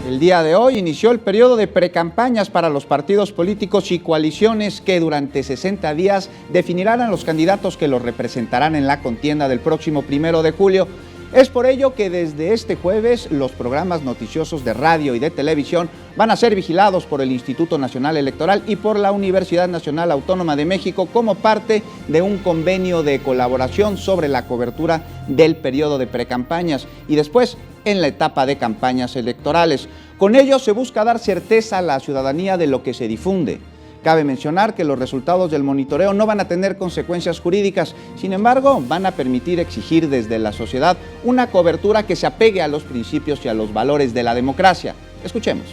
El día de hoy inició el periodo de precampañas para los partidos políticos y coaliciones que durante 60 días definirán a los candidatos que los representarán en la contienda del próximo 1 de julio. Es por ello que desde este jueves los programas noticiosos de radio y de televisión van a ser vigilados por el Instituto Nacional Electoral y por la Universidad Nacional Autónoma de México como parte de un convenio de colaboración sobre la cobertura del periodo de precampañas y después en la etapa de campañas electorales. Con ello se busca dar certeza a la ciudadanía de lo que se difunde. Cabe mencionar que los resultados del monitoreo no van a tener consecuencias jurídicas, sin embargo, van a permitir exigir desde la sociedad una cobertura que se apegue a los principios y a los valores de la democracia. Escuchemos.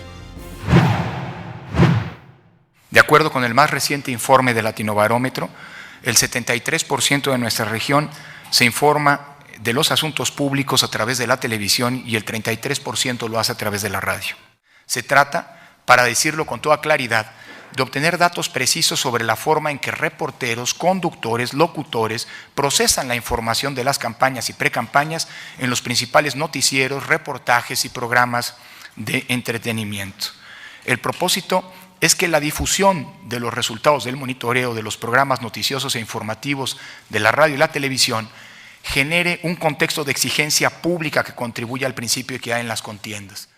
De acuerdo con el más reciente informe de Latinobarómetro, el 73% de nuestra región se informa de los asuntos públicos a través de la televisión y el 33% lo hace a través de la radio. Se trata, para decirlo con toda claridad, de obtener datos precisos sobre la forma en que reporteros, conductores, locutores procesan la información de las campañas y precampañas en los principales noticieros, reportajes y programas de entretenimiento. El propósito es que la difusión de los resultados del monitoreo de los programas noticiosos e informativos de la radio y la televisión genere un contexto de exigencia pública que contribuya al principio de equidad en las contiendas.